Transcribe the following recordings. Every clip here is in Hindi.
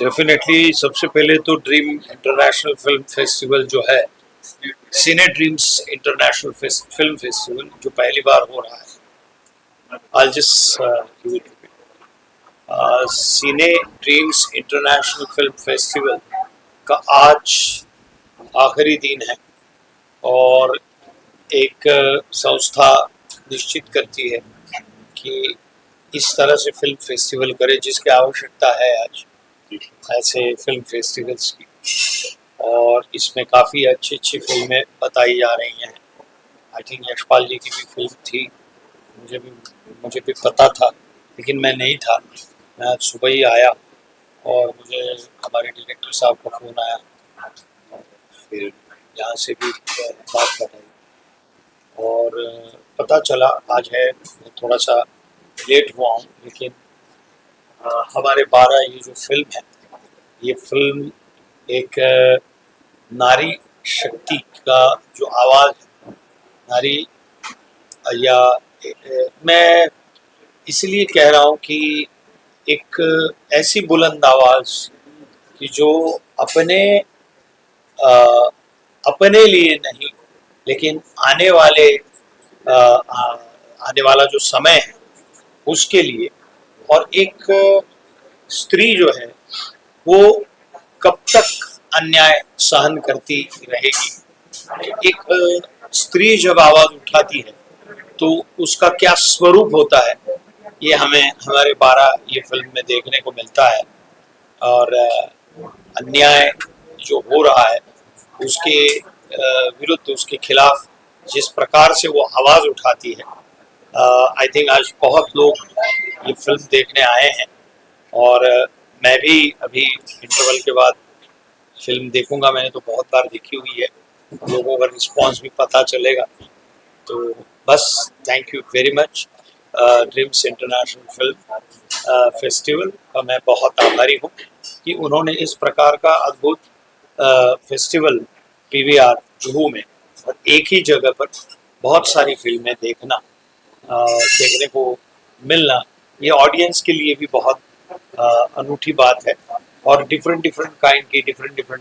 डेफिनेटली सबसे पहले तो ड्रीम इंटरनेशनल फिल्म फेस्टिवल जो है, सिने ड्रीम्स इंटरनेशनल फिल्म फेस्टिवल जो पहली बार हो रहा है। I just cine dreams international film festival का आज आखिरी दिन है और एक संस्था निश्चित करती है कि इस तरह से फिल्म फेस्टिवल करे जिसकी आवश्यकता है आज ऐसे फिल्म फेस्टिवल्स की। और इसमें काफ़ी अच्छी अच्छी फिल्में बताई जा रही हैं। आई थिंक यशपाल जी की भी फिल्म थी, मुझे भी पता था, लेकिन मैं नहीं था। मैं आज सुबह ही आया और मुझे हमारे डायरेक्टर साहब का फ़ोन आया और फिर यहाँ से भी बात बताई और पता चला आज है। थोड़ा सा लेट हुआ हूँ, लेकिन हमारे 12 ये जो फिल्म है, ये फिल्म एक नारी शक्ति का जो आवाज़ है, नारी या मैं इसलिए कह रहा हूँ कि एक ऐसी बुलंद आवाज़ कि जो अपने लिए नहीं, लेकिन आने वाला जो समय है उसके लिए। और एक स्त्री जो है वो कब तक अन्याय सहन करती रहेगी। एक स्त्री जब आवाज उठाती है तो उसका क्या स्वरूप होता है, ये हमें हमारे 12 ये फिल्म में देखने को मिलता है। और अन्याय जो हो रहा है उसके विरुद्ध, उसके खिलाफ जिस प्रकार से वो आवाज उठाती है, आई थिंक आज बहुत लोग ये फिल्म देखने आए हैं और मैं भी अभी इंटरवल के बाद फिल्म देखूंगा। मैंने तो बहुत बार देखी हुई है, लोगों का रिस्पांस भी पता चलेगा। तो बस thank you very much dreams international film festival का मैं बहुत आभारी हूँ कि उन्होंने इस प्रकार का अद्भुत फेस्टिवल पीवीआर जुहू में और एक ही जगह पर बहुत सारी फिल्में देखने को मिलना, ये ऑडियंस के लिए भी बहुत अनूठी बात है। और डिफरेंट काइंड की डिफरेंट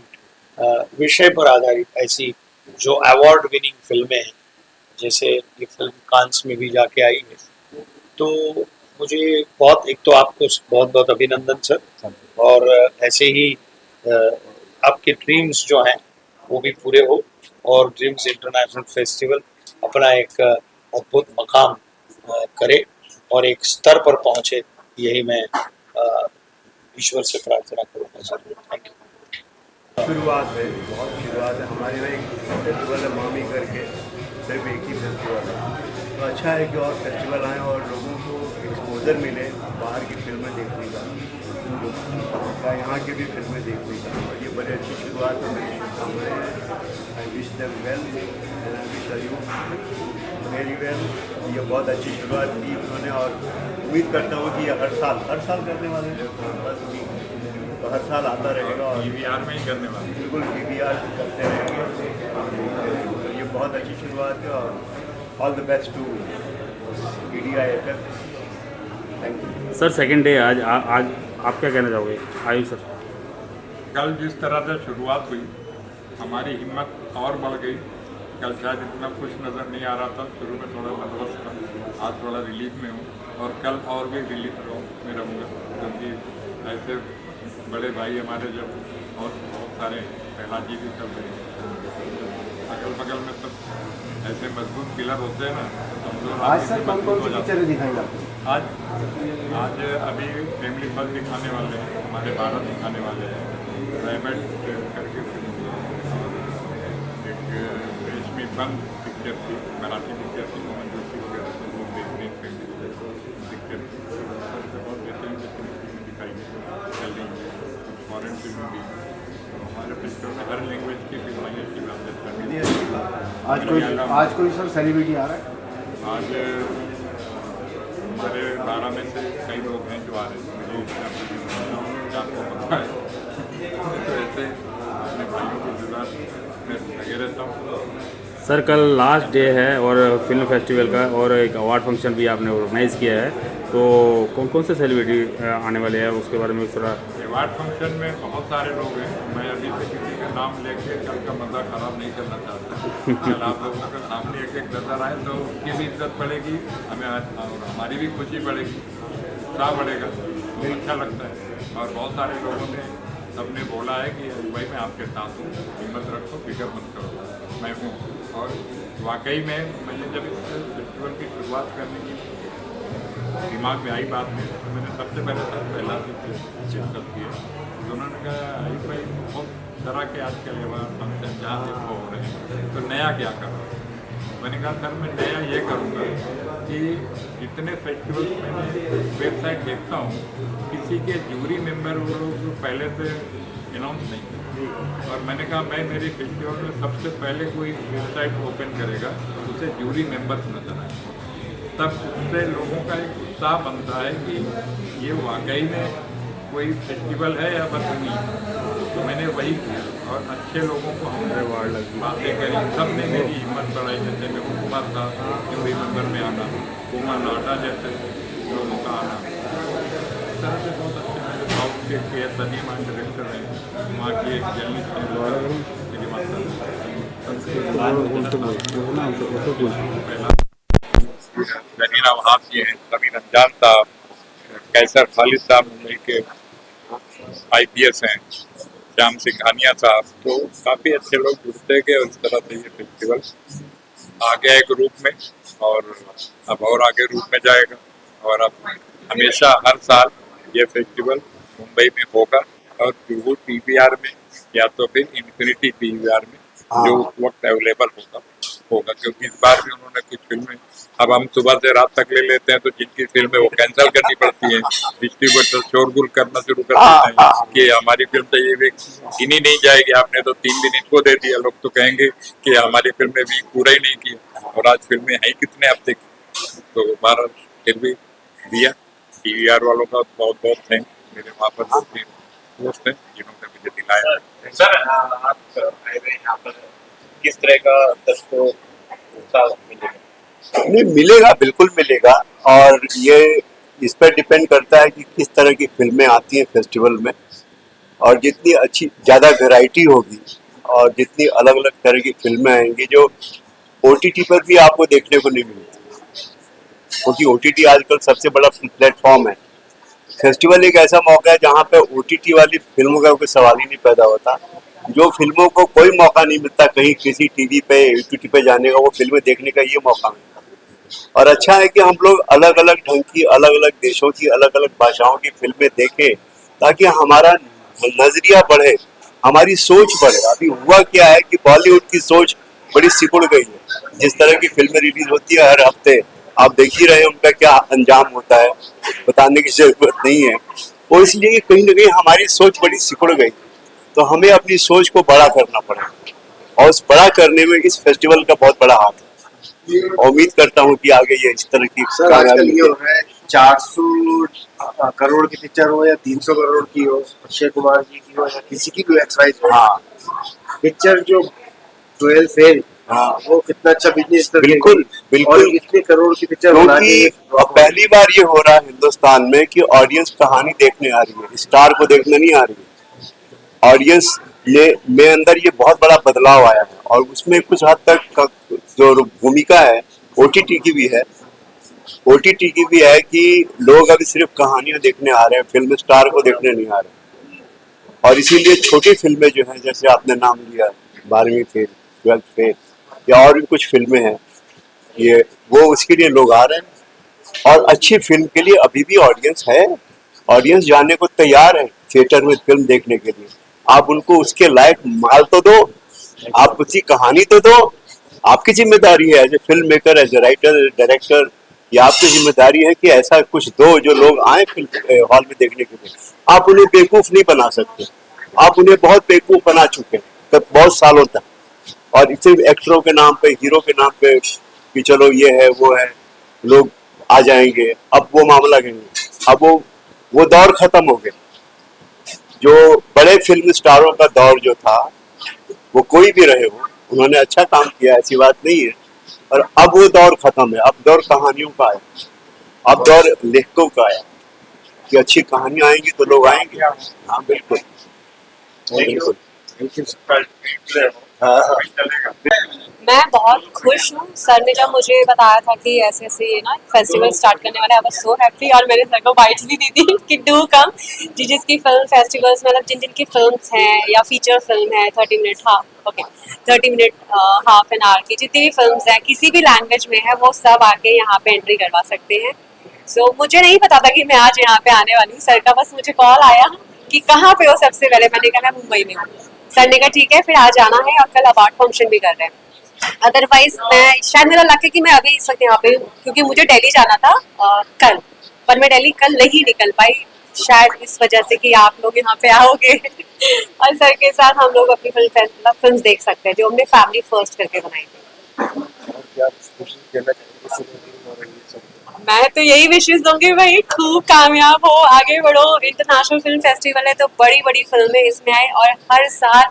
विषय पर आधारित ऐसी जो अवार्ड विनिंग फिल्में हैं, जैसे ये फिल्म कांस में भी जाके आई है, तो मुझे एक तो आपको बहुत बहुत अभिनंदन सर। और ऐसे ही आपके ड्रीम्स जो हैं वो भी पूरे हो और ड्रीम्स इंटरनेशनल फेस्टिवल अपना एक अद्भुत मकाम करे और एक स्तर पर पहुंचे, यही मैं ईश्वर से प्रार्थना करूँगा सर। Thank you. शुरुआत है, बहुत शुरुआत है। हमारे यहाँ एक फेस्टिवल है मामी करके, सिर्फ एक ही फेस्टिवल है। तो अच्छा है कि और फेस्टिवल आएँ और लोगों को एक्सपोजर मिले बाहर की फिल्में देखने का, या यहाँ की भी फिल्में देखने का। और ये बड़ी अच्छी शुरुआत है, मेरी शुभकामनाएँ हैं। I wish them well and I wish you very well. ये बहुत अच्छी शुरुआत की उन्होंने और उम्मीद करता हूँ कि ये हर साल करने वाले हैं। बस तो हर साल आता रहेगा और पीवीआर में ही करने वाले, बिल्कुल पीवीआर करते रहेंगे। ये बहुत अच्छी शुरुआत है और all the best to PDIFF। Thank you sir. Second day आज आप क्या कहना चाहोगे आयुष सर? कल जिस तरह से शुरुआत हुई, हमारी हिम्मत और बढ़ गई। कल शायद इतना खुश नज़र नहीं आ रहा था, शुरू में थोड़ा नर्वस था, आज थोड़ा रिलीफ में हूँ और कल और भी रिलीफ में रहूँगा, क्योंकि ऐसे बड़े भाई हमारे जब और बहुत सारे प्रहलाद जी भी चल रहे हैं, अगल बगल में सब ऐसे मजबूत पिलर होते हैं ना, हम लोग आज सर कौन सी पिक्चरें दिखाएंगे आपको? आज अभी फैमिली फर्स्ट दिखाने वाले हैं, हमारे 12 दिखाने वाले हैं, रेमेड करके एक रेशमी बंद पिक्चर थी, मराठी पिक्चर थी, मोहन जोशी वगैरह तो वो बेहतरीन पिक्चर थी, बहुत बेहतरीन फिल्म दिखाई चल रही है। फॉरेन फिल्म भी हमारे फेस्टिवल में हर लैंग्वेज की फिल्में अच्छी बात है। आज कोई सर सेलिब्रिटी आ रहा है? आज हमारे 12 में से कई लोग हैं जो आ रहे हैं, मुझे आपको पता है। तो ऐसे अपने भाइयों को जुड़ा मैं लगे रहता हूँ, सर कल लास्ट डे है और फिल्म फेस्टिवल का, और एक अवार्ड फंक्शन भी आपने ऑर्गेनाइज़ किया है, तो कौन कौन से सेलिब्रिटी आने वाले हैं उसके बारे में थोड़ा। अवार्ड फंक्शन में बहुत सारे लोग हैं, मैं अभी से किसी का नाम लेके कल का मज़ा ख़राब नहीं करना चाहता। कल आप लोगों का सामने एक एक नज़र आए तो उसकी भी इज्जत बढ़ेगी, हमें और हमारी भी खुशी बढ़ेगी, उत्साह बढ़ेगा, तो अच्छा लगता है। और बहुत सारे लोगों ने सबने बोला है कि भाई मैं आपके साथ हूँ, हिम्मत रखो, फिक्र मत करो, मैं हूँ। और वाकई में मैंने जब इस फेस्टिवल की शुरुआत करने की दिमाग में आई बात में, तो मैंने सबसे पहले सर पहला डिस्कस किया, तो उन्होंने कहा आई भाई बहुत तरह के आजकल फंक्शन जहाँ से हो रहे हैं, तो नया क्या करो। मैंने कहा सर मैं नया ये करूँगा कि जितने फेस्टिवल्स मैंने वेबसाइट देखता हूँ, किसी के जूरी मेंबर वो लोग पहले से अनाउंस नहीं करते, और मैंने कहा मैं मेरे फेस्टिवल में सबसे पहले कोई वेबसाइट ओपन करेगा उसे जूरी मेंबर्स नजर आए, तब उससे लोगों का एक उत्साह बनता है कि ये वाकई में कोई फेस्टिवल है या बस नहीं। तो मैंने वही किया और अच्छे लोगों को हमने बातें करी, सब ने मेरी हिम्मत बढ़ाई। जैसे मैं कुमार था जूरी मेंबर में आना, कुमार नाटा जैसे लोगों का आना, इस तरह से बहुत अच्छे मेरे साउथ के सनीमा डायरेक्टर हैं, वहाँ की एक जर्नलिस्ट हैं मेरी माता जनीना वहाँ की हैं, समीर अंजान साहब, कैसर खालिद साहब मुंबई के IPS हैं, श्याम सिंह हानिया साहब, तो काफ़ी अच्छे लोग जुड़ते गए और इस तरह से ये फेस्टिवल आगे एक रूप में और अब और आगे रूप में जाएगा। और अब हमेशा हर साल ये फेस्टिवल मुंबई में होगा और जुहू PVR में या तो फिर इन्फिनिटी PVR में जो उस वक्त अवेलेबल होगा, क्योंकि इस बार भी उन्होंने कुछ फिल्में, अब हम सुबह से रात तक ले लेते हैं तो जिनकी फिल्में वो कैंसिल करनी पड़ती है, डिस्ट्रीब्यूटर शोरगुल करना शुरू कर देते हैं कि हमारी फिल्म तो ये वीक गिनी नहीं जाएगी, आपने तो 3 दिन इसको दे दिया। लोग तो कहेंगे कि हमारी फिल्में वीक पूरा ही नहीं किया, और आज फिल्में हैं कितने हफ्ते की, तो हमारा फिर भी दिया। PVR वालों का बहुत बहुत थैंक, मेरे वहाँ पर दोस्त हैं जिन्होंने मुझे दिलाया। सर आप आए हुए यहाँ पर किस तरह का दर्शकों उत्साह मिलेगा? नहीं मिलेगा, बिल्कुल मिलेगा, और ये इस पर डिपेंड करता है कि किस तरह की फिल्में आती हैं फेस्टिवल में, और जितनी अच्छी ज़्यादा वैरायटी होगी और जितनी अलग अलग तरह की फिल्में आएंगी जो OTT पर भी आपको देखने को नहीं मिलती, क्योंकि OTT आजकल सबसे बड़ा प्लेटफॉर्म है। फेस्टिवल एक ऐसा मौका है जहाँ पे OTT वाली फिल्मों का कोई सवाल ही नहीं पैदा होता। जो फिल्मों को कोई मौका नहीं मिलता कहीं किसी टीवी पे OTT पे जाने का, वो फिल्में देखने का ये मौका मिलता है। और अच्छा है कि हम लोग अलग अलग ढंग की, अलग अलग देशों की, अलग अलग भाषाओं की फिल्में देखें, ताकि हमारा नजरिया बढ़े, हमारी सोच बढ़े। अभी हुआ क्या है कि बॉलीवुड की सोच बड़ी सिकुड़ गई है। जिस तरह की फिल्में रिलीज होती है हर हफ्ते, आप देख ही रहे हैं उनका क्या अंजाम होता है, बताने की जरूरत नहीं है। और इसलिए कहीं ना कहीं हमारी सोच बड़ी सिकुड़ गई, तो हमें अपनी सोच को बड़ा करना पड़ेगा, और उस बड़ा करने में इस फेस्टिवल का बहुत बड़ा हाथ है। उम्मीद करता हूँ कि आगे ये इस तरह की सर आजकल ये हो रहा है 400 करोड़ की पिक्चर हो या 300 करोड़ की हो, अक्षय कुमार जी की हो या किसी की भी एक्सवाइज हो, पिक्चर जो 12 फेल, वो कितना अच्छा बिजनेस कर बिल्कुल बिल्कुल, और इतने करोड़ की पिक्चर बना के पहली बार ये हो रहा है हिंदुस्तान में कि ऑडियंस कहानी देखने आ रही है, स्टार को देखने नहीं आ रही है। ऑडियंस में अंदर ये बहुत बड़ा बदलाव आया है, और उसमें कुछ हद तक जो भूमिका है OTT की भी है, OTT की भी है कि लोग अभी सिर्फ कहानियां देखने आ रहे हैं, फिल्म स्टार को देखने नहीं आ रहे। और इसीलिए छोटी फिल्में जो हैं, जैसे आपने नाम लिया 12वीं फेल, 12th फेल, या और भी कुछ फिल्में हैं, ये वो उसके लिए लोग आ रहे हैं। और अच्छी फिल्म के लिए अभी भी ऑडियंस है, ऑडियंस जाने को तैयार है थिएटर में फिल्म देखने के लिए। आप उनको उसके लायक माल तो दो, आप उसकी कहानी तो दो। आपकी जिम्मेदारी है as a film maker, as a writer, director, ये आपकी जिम्मेदारी है कि ऐसा कुछ दो जो लोग आए फिल्म हॉल में देखने के लिए। आप उन्हें बेवकूफ नहीं बना सकते, आप उन्हें बहुत बेवकूफ बना चुके हैं तब बहुत सालों तक, और सिर्फ एक्टरों के नाम पे, हीरो के नाम पे कि चलो ये है वो है, लोग आ जाएंगे। अब वो मामला नहीं, अब वो दौर खत्म हो गया। जो बड़े फिल्म स्टारों का दौर जो था, वो कोई भी रहे हो, उन्होंने अच्छा काम किया, ऐसी बात नहीं है। और अब वो दौर खत्म है, अब दौर कहानियों का है, अब दौर लेखकों का है कि अच्छी कहानियां आएंगी तो लोग आएंगे। हाँ बिल्कुल बिल्कुल। हाँ मैं बहुत खुश हूँ। सर ने जब मुझे बताया था कि ऐसे ऐसे ये ना फेस्टिवल स्टार्ट करने वाले, आई वाज सो हैप्पी। और मैंने सर को बाइट्स भी दी थी कि डू कम। जिसकी फिल्म फेस्टिवल्स मतलब जिन जिन की फिल्म्स हैं या फीचर फिल्म है 30 मिनट हाफ एन आवर की जितनी भी फिल्म्स हैं किसी भी लैंग्वेज में है वो सब आके यहाँ पे एंट्री करवा सकते हैं। सो मुझे नहीं पता था कि मैं आज यहाँ पे आने वाली हूँ। सर का बस मुझे कॉल आया कि कहाँ पे हो सबसे पहले। मैंने कहा मैं मुंबई में हूँ। सर ने कहा ठीक है फिर आज आना है और कल अवार्ड फंक्शन भी कर रहे हैं। अदरवाइज मैं शायद मेरा लक है कि मैं अभी इस वक्त यहाँ पे हूँ क्योंकि मुझे दिल्ली जाना था कल, पर मैं दिल्ली कल नहीं निकल पाई शायद इस वजह से कि आप लोग यहाँ पे आओगे और सर के साथ हम लोग अपनी फिल्म देख सकते हैं जो हमने फैमिली फर्स्ट करके बनाई थी। मैं तो यही विशेष दूंगी भाई खूब कामयाब हो, आगे बढ़ो। इंटरनेशनल फिल्म फेस्टिवल है तो बड़ी बड़ी फिल्में इसमें आए और हर साल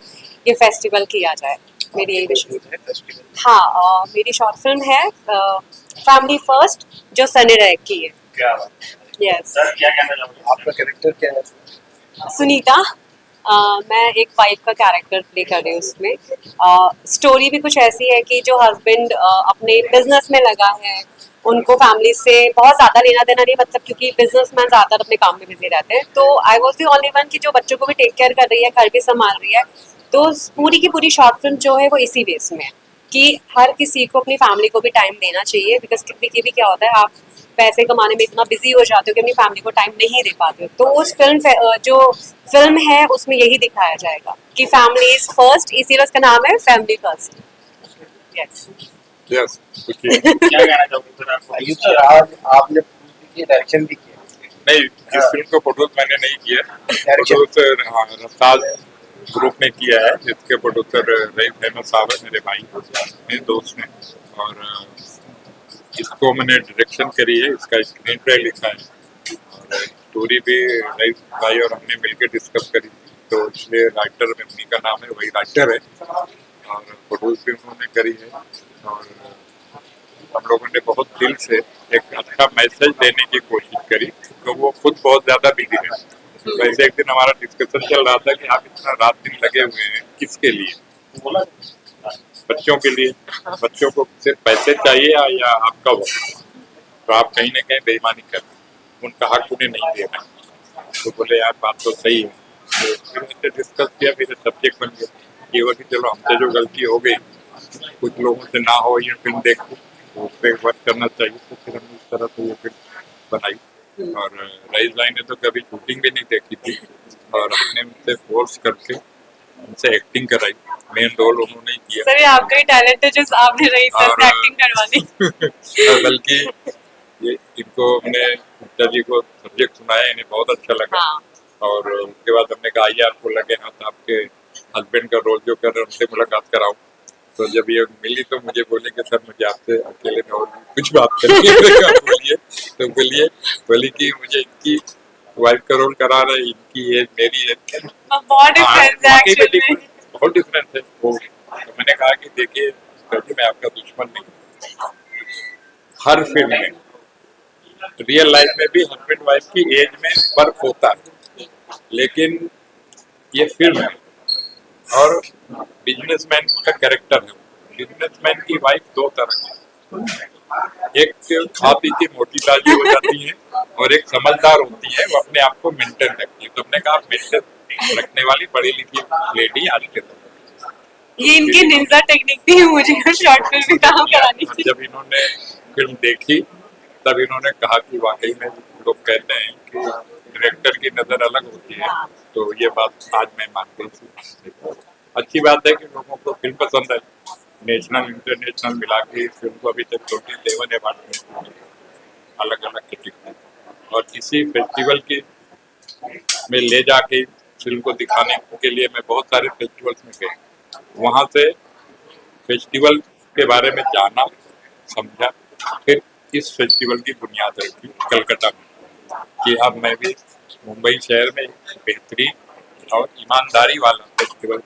ये फेस्टिवल किया जाए, मेरी यही विशेष। हाँ मेरी शॉर्ट फिल्म है फैमिली फर्स्ट जो सनी डायरेक्ट की है। क्या यस। क्या कहना चाहोगे? आपका कैरेक्टर क्या है? सुनीता। मैं एक वाइफ का कैरेक्टर प्ले कर रही हूँ उसमें। स्टोरी भी कुछ ऐसी है कि जो हस्बैंड अपने बिजनेस में लगा है, उनको फैमिली से बहुत ज़्यादा लेना देना नहीं, मतलब क्योंकि बिजनेसमैन ज़्यादातर अपने काम में बिजी रहते हैं। तो I was the only one कि जो बच्चों को भी टेक केयर कर रही है, घर भी संभाल रही है। तो पूरी की पूरी शॉर्ट फिल्म जो है वो इसी बेस में है कि हर किसी को अपनी फैमिली को भी टाइम देना चाहिए। बिकॉज कभी भी क्या होता है आप पैसे कमाने में इतना बिजी हो जाते हो कि अपनी फैमिली को टाइम नहीं दे पाते हो। तो उस जो फिल्म है उसमें यही दिखाया जाएगा कि फैमिली इज फर्स्ट, इसीलिए उसका नाम है फैमिली फर्स्ट। यस यस क्या कहना चाहोगे? आयुब सर, आज आपने की डायरेक्शन भी किया। नहीं, इस फिल्म को प्रोड्यूस मैंने नहीं किया, डायरेक्शन प्रोड्यूसर रफ्तार ग्रुप ने किया है, जिसके प्रोड्यूसर रईस अहमद साहब है, मेरे भाई मेरे दोस्त हैं। और इसको मैंने डायरेक्शन करी है, इसका स्क्रीन प्ले लिखा है और स्टोरी भी रईस भाई और हमने मिलकर डिस्कस करी। तो इसलिए राइटर में उन्हीं का नाम है, वही राइटर है और प्रोड्यूस भी उन्होंने करी है। और हम लोगों ने बहुत दिल से एक अच्छा मैसेज देने की कोशिश करी, तो वो खुद बहुत ज्यादा बिजी है। वैसे एक दिन हमारा डिस्कशन चल रहा था कि आप इतना रात दिन लगे हुए हैं किसके लिए? बच्चों के लिए। बच्चों को सिर्फ पैसे चाहिए या आपका वक्त? तो आप कहीं ना कहीं बेईमानी कर रहे हैं, उनका हक उन्हें नहीं देना। तो बोले यार बात तो सही है। तो फिर डिस्कस किया, फिर सब्जेक्ट बन गया कि वो कि चलो हमसे जो गलती हो गई कुछ लोगों से ना हो ये फिल्म देख के, तो उस पर वर्क करना चाहिए। तो फिर हमने इस तरह से ये फिल्म बनाई। और रईस भाई ने तो कभी शूटिंग भी नहीं देखी थी और हमने उनसे फोर्स करके उनसे एक्टिंग कराई। मेन रोल उन्होंने ही किया। सर ये आपका ही टैलेंट है जो आपने रईस सर से एक्टिंग करवानी। बल्कि ये इनको हमने गुप्ता जी को सब्जेक्ट सुनाया, इन्हें बहुत अच्छा लगा। हाँ। और उसके बाद हमने कहा आइए आपको लगे हाथ आपके हस्बैंड का रोल जो कर रहे हैं उनसे मुलाकात कराऊं। तो जब ये मिली तो मुझे बोले कि सर मुझे आपसे अकेले में और कुछ बात करनी है। बोलिए। तो बोली कि मुझे इनकी वाइफ का रोल करा रहे, इनकी एज मेरी एज बहुत डिफरेंस है एक्चुअली। बहुत डिफरेंस है वो। तो मैंने कहा कि देखिए मैं आपका दुश्मन नहीं। हर फिल्म में रियल लाइफ में भी हस्बैंड वाइफ की एज में फर्क होता है, लेकिन ये फिल्म है और बिजनेसमैन का कैरेक्टर है। बिजनेसमैन की वाइफ दो तरह की, एक खा पी के मोटी ताजी हो जाती है और एक समझदार होती है, वो अपने आप को मेंटेन रखती है। तो हमने कहा मेंटेन रखने वाली पढ़ी लिखी लेडी आज के दौर। ये इनकी निंजा टेक्निक थी मुझे शॉर्ट फिल्म में काम करानी थी। जब इन्होंने फिल्म देखी तब इन्होंने कहा कि वाकई में लोग कहते हैं कि डायरेक्टर की नज़र अलग होती है, तो ये बात आज मैं मानता हूँ। अच्छी बात है कि लोगों को फिल्म पसंद है। नेशनल इंटरनेशनल मिला के इस फिल्म को अभी तक 27 अवार्ड अलग अलग कैटेगरी और इसी फेस्टिवल के में ले जाके फिल्म को दिखाने के लिए मैं बहुत सारे फेस्टिवल्स में गए। वहाँ से फेस्टिवल के बारे में जाना, समझा, फिर इस फेस्टिवल की बुनियाद रखी कलकत्ता में कि अब मैं भी मुंबई शहर में बेहतरीन और ईमानदारी वाला फेस्टिवल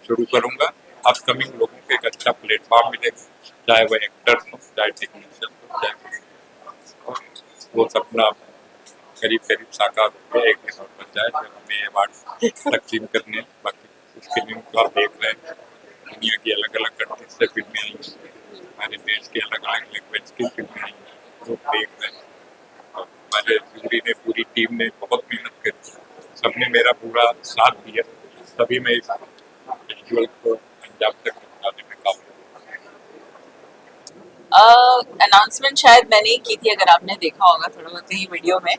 शुरू करूँगा अपकमिंग लोगों को एक अच्छा प्लेटफॉर्म मिलेगा, चाहे वो एक्टर्स हो, चाहे टेक्नीशियन हो, चाहे वो सपना करीब करीब साकार हो गया। एक दिन और बच जाए जब हमें अवार्ड तकसीम करने हैं। बाकी उसके दिन तो आप देख रहे हैं दुनिया की अलग अलग कंट्रीज से फिल्में आई हैं, हमारे देश की अलग अलग लैंग्वेज की फिल्में आई हैं, वो देख रहे हैं। और हमारे जूरी ने, पूरी टीम ने बहुत मेहनत करी, सबने मेरा पूरा साथ दिया, तभी मैं इस फेस्टिवल को अंजाम तक पहुंचाने में कामयाब। अनाउंसमेंट शायद मैंने ही की थी, अगर आपने देखा होगा थोड़ा बहुत कहीं वीडियो में,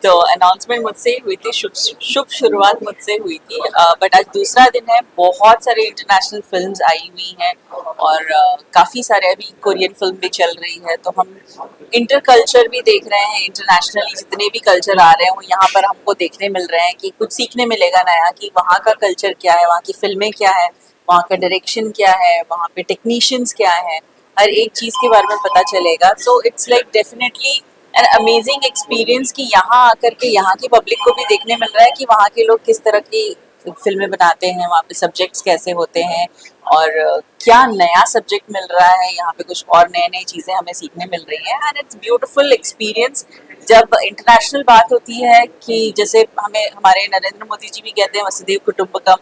तो अनाउंसमेंट मुझसे ही हुई थी, शुभ शुरुआत मुझसे हुई थी। बट आज दूसरा दिन है, बहुत सारे इंटरनेशनल फिल्म्स आई हुई हैं और काफ़ी सारे अभी कोरियन फिल्म भी चल रही है, तो हम इंटर कल्चर भी देख रहे हैं। इंटरनेशनली जितने भी कल्चर आ रहे हैं वो यहाँ पर हमको देखने मिल रहे हैं कि कुछ सीखने मिलेगा नया, कि वहाँ का कल्चर क्या है, वहाँ की फिल्में क्या है, वहाँ का डायरेक्शन क्या है, वहाँ पे टेक्नीशियंस क्या है, हर एक चीज़ के बारे में पता चलेगा। So it's like definitely an amazing experience कि यहाँ आकर के यहाँ की पब्लिक को भी देखने मिल रहा है कि वहाँ के लोग किस तरह की फिल्में बनाते हैं, वहाँ पे सब्जेक्ट्स कैसे होते हैं और क्या नया सब्जेक्ट मिल रहा है, यहाँ पे कुछ और नए नई चीज़ें हमें सीखने मिल रही हैं। एंड इट्स ब्यूटिफुल एक्सपीरियंस जब इंटरनेशनल बात होती है कि जैसे हमें हमारे नरेंद्र मोदी जी भी कहते हैं वसुधैव कुटुंबकम,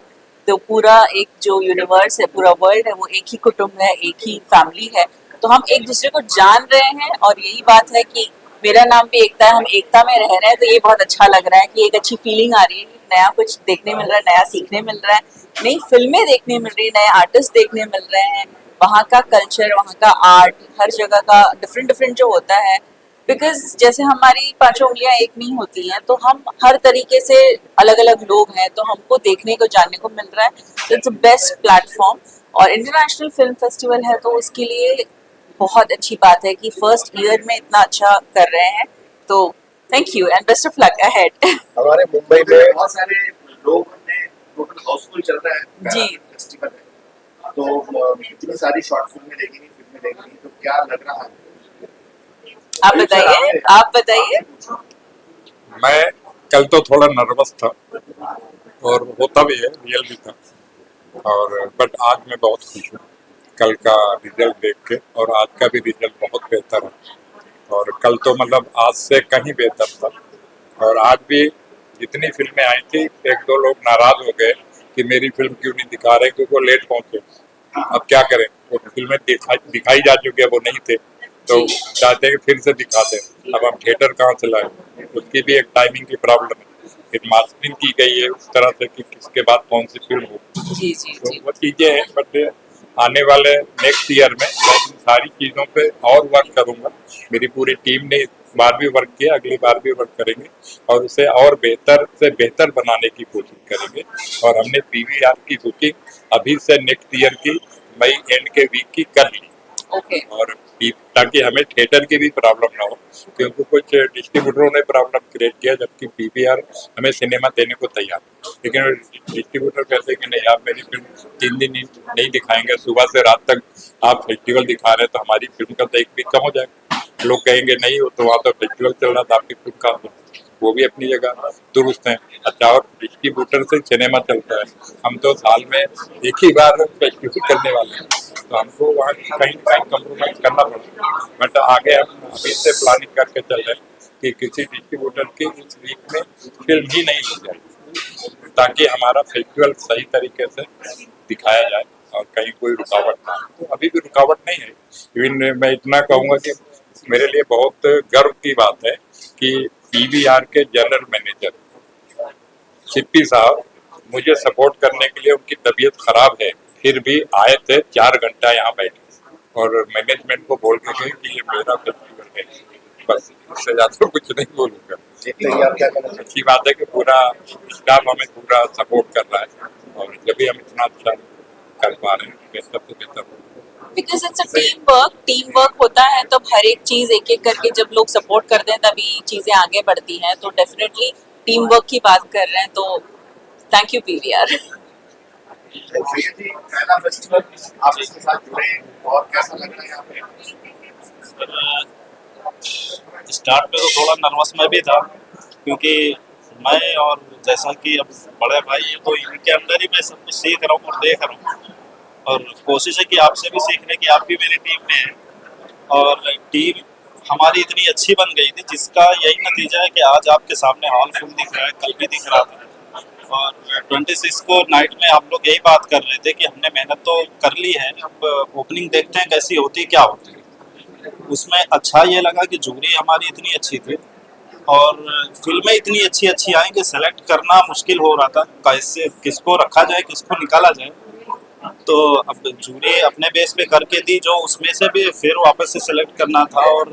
तो पूरा एक जो यूनिवर्स है, पूरा वर्ल्ड है, वो एक ही कुटुंब है, एक ही फैमिली है। तो हम एक दूसरे को जान रहे हैं और यही बात है कि मेरा नाम भी एकता है, हम एकता में रह रहे हैं, तो ये बहुत अच्छा लग रहा है कि एक अच्छी फीलिंग आ रही है, नया कुछ देखने मिल रहा है, नया सीखने मिल रहा है, नई फिल्में देखने मिल रही है, नए आर्टिस्ट देखने मिल रहे हैं, वहाँ का कल्चर, वहाँ का आर्ट, हर जगह का डिफरेंट डिफरेंट जो होता है। बिकॉज जैसे हमारी पांचों उंगलियां एक नहीं होती हैं, तो हम हर तरीके से अलग अलग लोग हैं, तो हमको देखने को जानने को मिल रहा है। इट्स बेस्ट प्लेटफॉर्म और इंटरनेशनल फिल्म फेस्टिवल है, तो उसके लिए बहुत अच्छी बात है कि फर्स्ट ईयर में इतना अच्छा कर रहे हैं। तो thank you and best of luck ahead. हमारे मुंबई में बहुत सारे लोग ने टोटल हाउसफुल चल रहा है जी। फेस्टिवल है, तो इतनी सारी शॉर्ट फिल्में देखेंगी, तो क्या लग रहा है? आप बताइए, आप बताइए। मैं कल तो थोड़ा नर्वस था और होता भी है, रियल भी था, और बट आज मैं बहुत खुश हूँ कल का रिजल्ट देख के, और आज का भी रिजल्ट बहुत बेहतर है। और कल तो मतलब आज से कहीं बेहतर था, और आज भी जितनी फिल्में आई थी, एक दो लोग नाराज हो गए कि मेरी फिल्म क्यों नहीं दिखा रहे, क्योंकि वो लेट पहुंचे। अब क्या करें, वो फिल्में दिखाई जा चुकी है, वो नहीं थे, तो चाहते हैं कि फिर से दिखा दें। अब हम थिएटर कहाँ से लाए, उसकी भी एक टाइमिंग की प्रॉब्लम है, फिर मास्टरिंग की गई है उस तरह से कि किसके बाद कौन सी फिल्म हो, जी जी तो जी। वो चीजें हैं। बट आने वाले नेक्स्ट ईयर में मैं इन सारी चीजों पे और वर्क करूंगा। मेरी पूरी टीम ने इस बार भी वर्क किया, अगली बार भी वर्क करेंगे और उसे और बेहतर से बेहतर बनाने की कोशिश करेंगे। और हमने पीवीआर की बुकिंग अभी से नेक्स्ट ईयर की मई एंड के वीक की कर ली, ओके और ताकि हमें थिएटर की भी प्रॉब्लम ना हो, क्योंकि कुछ डिस्ट्रीब्यूटरों ने प्रॉब्लम क्रिएट किया, जबकि पीवीआर हमें सिनेमा देने को तैयार है, लेकिन डिस्ट्रीब्यूटर कहते हैं कि नहीं, आप मेरी फिल्म 3 दिन नहीं दिखाएंगे, सुबह से रात तक आप फेस्टिवल दिखा रहे हैं, तो हमारी फिल्म का तो एक भी कम हो जाएगा। लोग कहेंगे नहीं, वो तो वहाँ तो फेस्टिवल चल रहा था, आपकी फिल्म कहाँ हो, वो भी अपनी जगह दुरुस्त है। अच्छा, और डिस्ट्रीब्यूटर से सिनेमा चलता है, हम तो साल में एक ही बार फेस्टिवल करने वाले हैं, तो हमको वहाँ कहीं कम्प्रोमाइज करना पड़ेगा। बट आगे हम अभी से प्लानिंग करके चल रहे हैं कि किसी डिस्ट्रीब्यूटर की इस वीक में फिल्म ही नहीं ली जाए, ताकि हमारा फेस्टिवल सही तरीके से दिखाया जाए और कहीं कोई रुकावट ना हो। तो अभी भी रुकावट नहीं है। इवन मैं इतना कहूँगा कि मेरे लिए बहुत गर्व की बात है कि पीवीआर के जनरल मैनेजर सिप्पी साहब मुझे सपोर्ट करने के लिए, उनकी तबीयत खराब है, फिर भी आए थे, 4 घंटा यहाँ बैठे और मैनेजमेंट को बोल के गए कि ये मेरा फेस्टिवल है, बस इससे ज्यादा कुछ नहीं बोलूंगा। अच्छी बात है कि पूरा स्टाफ हमें पूरा सपोर्ट कर रहा है, और जब भी हम इतना अच्छा कर पा रहे हैं, बेहतर से बेहतर। Because it's a team work होता है, तो हर एक चीज एक एक करके जब लोग सपोर्ट करते हैं तभी चीजें आगे बढ़ती हैं। तो डेफिनेटली टीम वर्क की बात कर रहे हैं, तो थैंक यू पीवीआर। पहला फेस्टिवल आप इसके साथ जुड़े और कैसा लग रहा है यहाँ पे? स्टार्ट में तो थोड़ा नर्वस मैं भी था, क्योंकि मैं और जैसा कि अब बड़े भाई है तो इनके अंदर ही मैं सब कुछ सीख रहा हूँ और देख रहा हूँ, और कोशिश है कि आपसे भी सीख लें कि आप भी मेरी टीम में हैं। और टीम हमारी इतनी अच्छी बन गई थी जिसका यही नतीजा है कि आज आपके सामने हॉल फुल दिख रहा है, कल भी दिख रहा था। और 26 को नाइट में आप लोग यही बात कर रहे थे कि हमने मेहनत तो कर ली है, अब ओपनिंग देखते हैं कैसी होती है, क्या होती है। उसमें अच्छा ये लगा कि जूरी हमारी इतनी अच्छी थी और फिल्में इतनी अच्छी अच्छी आई कि सेलेक्ट करना मुश्किल हो रहा था, कैसे किसको रखा जाए किसको निकाला जाए। तो अब जूरी अपने बेस पे करके दी, जो उसमें से भी फिर वापस से सेलेक्ट करना था। और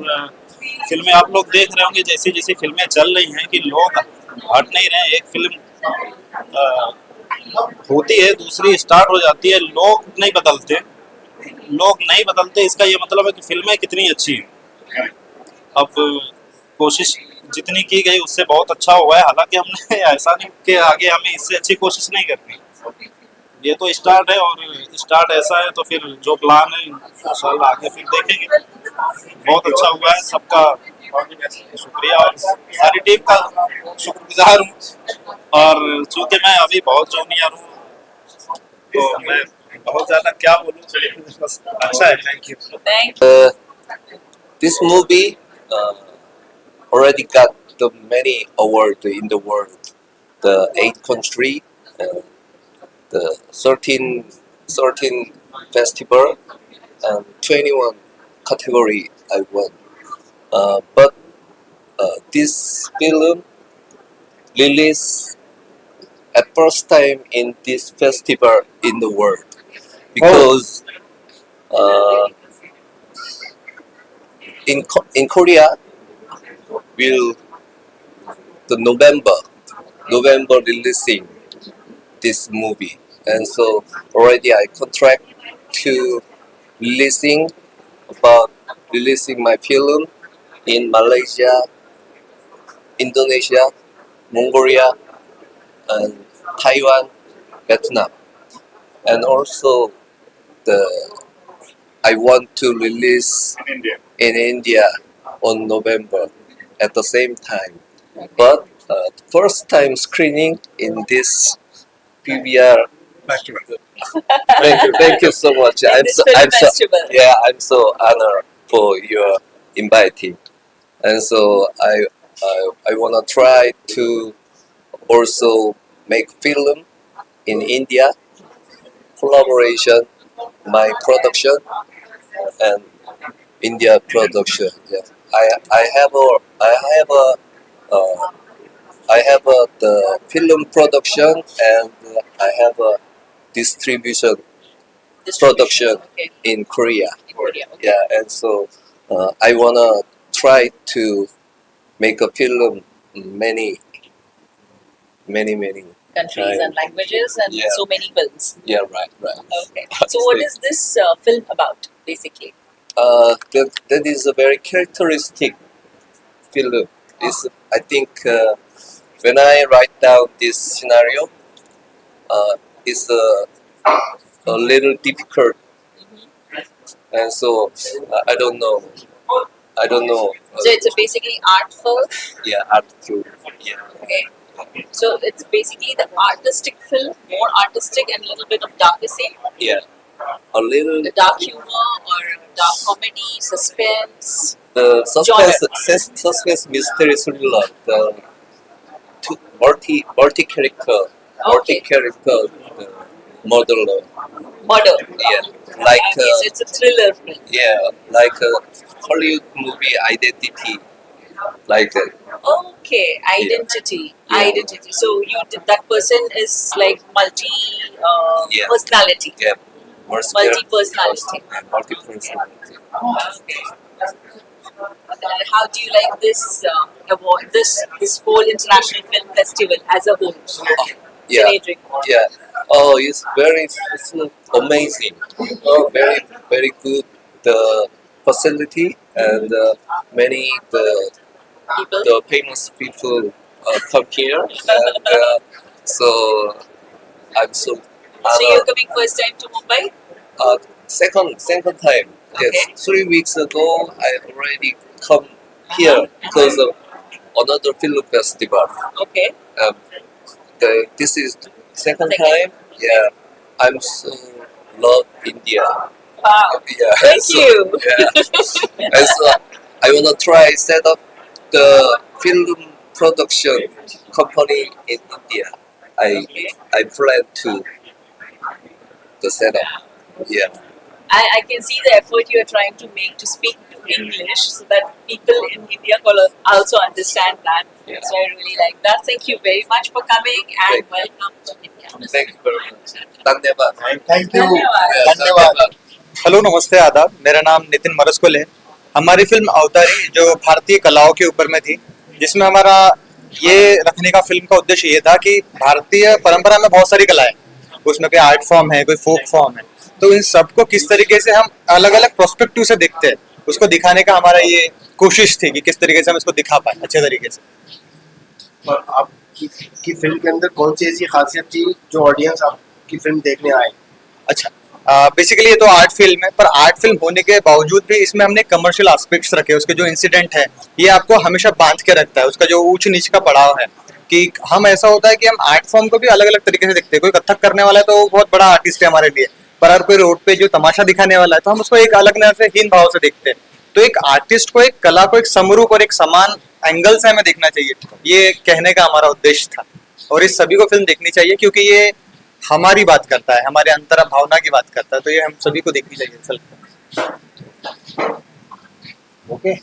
फिल्में आप लोग देख रहे होंगे जैसी जैसी फिल्में चल रही हैं कि लोग हट नहीं रहे। एक फिल्म होती है दूसरी स्टार्ट हो जाती है, लोग नहीं बदलते। लोग नहीं बदलते इसका ये मतलब है कि फिल्में कितनी अच्छी हैं। अब कोशिश जितनी की गई उससे बहुत अच्छा हुआ है, हालांकि हमने ऐसा नहीं कि आगे हमें इससे अच्छी कोशिश नहीं करनी। ये तो स्टार्ट है और स्टार्ट ऐसा है तो फिर जो प्लान है इंशाल्लाह आगे फिर देखेंगे। बहुत अच्छा हुआ है, सबका शुक्रिया और सारी टीम का शुक्रगुजार हूँ। और चूंकि मैं अभी बहुत जूनियर हूँ तो मैं बहुत ज़्यादा क्या बोलूँ, बस अच्छा है। Thank you. Thank you. This movie already got the many awards in the world. The 8 country, the 13 festival, and 21 category I won. But this film released at first time in this festival in the world because in Korea will the November releasing this movie, and so already I contract to releasing my film in Malaysia, Indonesia, Mongolia, and Taiwan, Vietnam, and also I want to release in India on November at the same time. But first time screening in this PBR. Thank you so much. In this film festival. I'm so honored for your inviting, and so I wanna try to also make film in India, collaboration, my production and India production. Yeah, I have the film production and I have a distribution production Okay. in Korea. In Korea. Okay. Yeah, and so I wanna try to make a film in many Countries Right. and languages and Yeah. so many films. yeah, right. Okay. So what is this film about basically? That is a very characteristic film. I think when I write down this scenario, it's a little difficult, and so I don't know. So it's basically artful. Art film. Yeah. Okay. So it's basically the artistic film, more artistic and a little bit of darker scene. Yeah. A little. The dark humor or dark comedy, suspense. The suspense mystery thriller. The multi character. Okay. Model. Murder. Yeah. Like Okay, so it's a thriller film. like a Hollywood movie Identity. Like that. Okay, identity. So that person is like multi Yeah. personality. Yeah. Multi-personality. Multi-personality. Okay. How do you like this award? This whole international film festival as a whole? Yeah. Senadri. Yeah. Oh, it's amazing. Oh, very, very good. The facility and many People. the famous people come here, and so I'm so. So you're coming first time to Mumbai? Second time. Yes, Okay. 3 weeks ago I already come here because of another film festival. Okay. This is second Second. time. Yeah, I'm so love India. Wow. Yeah, Thank so, you. Yeah. And so I wanna try set up the film production company in India. I plan to the setup. Yeah. I can see the effort you are trying to make to speak to English so that people in India will also understand that. Yeah. So I really like that. Thank you very much for coming and Thank you. welcome to India. Thank you very much. धन्यवाद. थैंक यू धन्यवाद. धन्यवाद हेलो नमस्ते आदाब, मेरा नाम नितिन मरस्कुल है। हमारी फिल्म अवतारी जो भारतीय कलाओं के ऊपर में थी, जिसमें हमारा ये रखने का फिल्म का उद्देश्य ये था कि भारतीय परंपरा में बहुत सारी कलाएं, उसमें कोई आर्ट फॉर्म है, कोई फोक फॉर्म है, तो इन सबको किस तरीके से हम अलग अलग प्रोस्पेक्टिव से देखते हैं, उसको दिखाने का हमारा ये कोशिश थी कि किस तरीके से हम इसको दिखा पाए अच्छे तरीके से। और आपकी फिल्म के अंदर कौन सी ऐसी खासियत थी जो ऑडियंस आपकी फिल्म देखने आए? अच्छा, बेसिकली ये तो आर्ट फिल्म है, पर आर्ट फिल्म होने के बावजूद भी इसमें हमने कमर्शियल एस्पेक्ट्स रखे। उसके जो इंसिडेंट है ये आपको हमेशा बांध के रखता है, उसका जो ऊंच नीच का पड़ाव है कि हम ऐसा होता है कि हम आर्ट फॉर्म को भी अलग अलग तरीके से देखते हैं। कोई कथक करने वाला है तो वो बहुत बड़ा आर्टिस्ट है हमारे लिए, पर अगर कोई रोड पे जो तमाशा दिखाने वाला है तो हम उसको एक अलग नजर से हीन भाव से देखते हैं। तो एक आर्टिस्ट को, एक कला को एक समरूप और एक समान एंगल से हमें देखना चाहिए, ये कहने का हमारा उद्देश्य था। और इस सभी को फिल्म देखनी चाहिए क्योंकि ये हमारी बात करता है, हमारे अंतरा भावना की बात करता है, तो ये हम सभी को देखनी चाहिए। चल ओके।